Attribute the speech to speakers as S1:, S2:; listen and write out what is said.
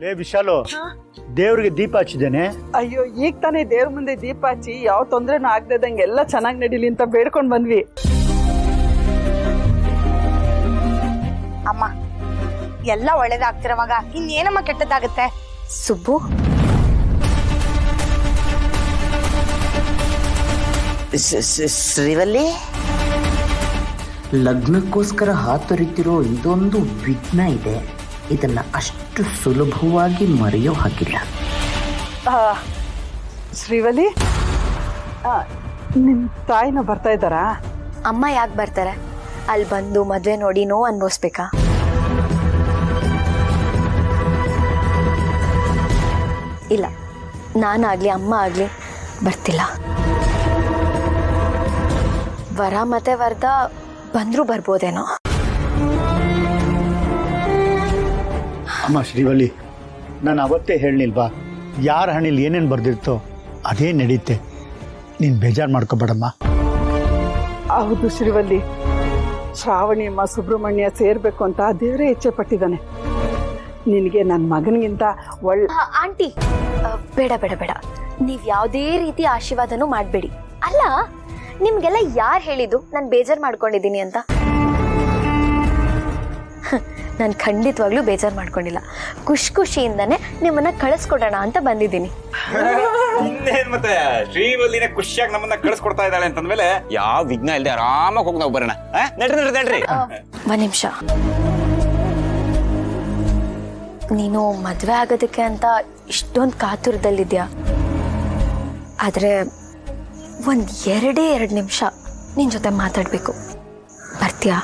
S1: ಲೇ ವಿಶಾಲು, ದೇವ್ರಿಗೆ ದೀಪ ಹಚ್ಚಿದ್ದೇನೆ.
S2: ಅಯ್ಯೋ, ಈಗ ತಾನೇ ದೇವ್ರ ಮುಂದೆ ದೀಪ ಹಚ್ಚಿ ಯಾವ ತೊಂದ್ರೆನೂ ಆಗದಂಗೆ ಎಲ್ಲ ಚೆನ್ನಾಗಿ ನಡೀಲಿ ಅಂತ ಬೇಡ್ಕೊಂಡ್ ಬಂದ್ವಿ.
S3: ಅಮ್ಮ, ಎಲ್ಲ ಒಳ್ಳೇದಾಗ್ತಿರೋವಾಗ ಇನ್ನೇನಮ್ಮ ಕೆಟ್ಟದ್ದಾಗತ್ತೆ?
S4: ಸುಬ್ಬು,
S5: ಶ್ರೀವಲ್ಲಿ, ಲಗ್ನಕ್ಕೋಸ್ಕರ ಹಾತೊರಿತಿರೋ ಇದೊಂದು ವಿಘ್ನ ಇದೆ. ಇದನ್ನ ಅಷ್ಟು ಸುಲಭವಾಗಿ ಮರೆಯೋ ಹಾಗಿಲ್ಲ.
S2: ಶ್ರೀವಲಿ, ನಿಮ್ ತಾಯಿನ ಬರ್ತಾ ಇದ್ದಾರಾ?
S4: ಅಮ್ಮ ಯಾಕೆ ಬರ್ತಾರೆ? ಅಲ್ಲಿ ಬಂದು ಮದುವೆ ನೋಡಿ ನೋವು ಅನ್ಭವಿಸ್ಬೇಕಾ? ಇಲ್ಲ, ನಾನಾಗ್ಲಿ ಅಮ್ಮ ಆಗಲಿ ಬರ್ತಿಲ್ಲ. ವರ ಮತ್ತೆ ವರ್ಧ ಬಂದರೂ ಬರ್ಬೋದೇನೋ.
S1: ಅಮ್ಮ ಶ್ರೀವಲ್ಲಿ, ನಾನು ಅವತ್ತೇ ಹೇಳಲಿಲ್ವಾ, ಯಾರ ಹಣಿಲಿ ಏನೇನು ಬರ್ದಿರ್ತೋ ಅದೇ ನಡೀತೆ. ನೀನು ಬೇಜಾರು ಮಾಡ್ಕೋಬೇಡಮ್ಮ.
S2: ಹೌದು ಶ್ರೀವಲ್ಲಿ, ಶ್ರಾವಣಿಯಮ್ಮ ಸುಬ್ರಹ್ಮಣ್ಯ ಸೇರ್ಬೇಕು ಅಂತ ದೇವರೇ ಇಚ್ಛೆ ಪಟ್ಟಿದ್ದಾನೆ. ನಿನಗೆ ನನ್ನ ಮಗನಿಗಿಂತ ಒಳ್ಳೆ
S4: ಆಂಟಿ, ಬೇಡ ಬೇಡ ಬೇಡ, ನೀವು ಯಾವುದೇ ರೀತಿ ಆಶೀರ್ವಾದನೂ ಮಾಡಬೇಡಿ. ಅಲ್ಲ, ನಿಮ್ಗೆಲ್ಲ ಯಾರು ಹೇಳಿದ್ದು ನಾನು ಬೇಜಾರು ಮಾಡ್ಕೊಂಡಿದ್ದೀನಿ ಅಂತ? ನಾನು ಖಂಡಿತವಾಗ್ಲೂ ಬೇಜಾರು ಮಾಡ್ಕೊಂಡಿಲ್ಲ. ಖುಷಿಯಿಂದನೇ ನಿಮ್ಮನ್ನ ಕಳಿಸ್ಕೊಡೋಣ ಅಂತ ಬಂದಿದ್ದೀನಿ.
S6: ಇನ್ನೇನ್ ಮತ್ತೆ ಶ್ರೀವಲ್ಲಿನೇ ಖುಷಿಯಾಗಿ ನಮ್ಮನ್ನ ಕಳಿಸ್ಕೊಡ್ತಾ ಇದ್ದಾಳೆ ಅಂತಂದ್ಮೇಲೆ ಯಾವ ವಿಘ್ನ ಇಲ್ಲದೆ ಆರಾಮಾಗಿ ಹೋಗಿ ನಾವು ಬರೋಣ. ನಡ್ರಿ.
S4: ಒಂದ್ ನಿಮಿಷ, ನೀನು ಮದುವೆ ಆಗೋದಕ್ಕೆ ಅಂತ ಇಷ್ಟೊಂದು ಕಾತುರದಲ್ಲಿದ್ಯಾ. ಆದರೆ ಒಂದು 2 ನಿಮಿಷ ನಿನ್ನ ಜೊತೆ ಮಾತಾಡಬೇಕು. ಬರ್ತೀಯಾ?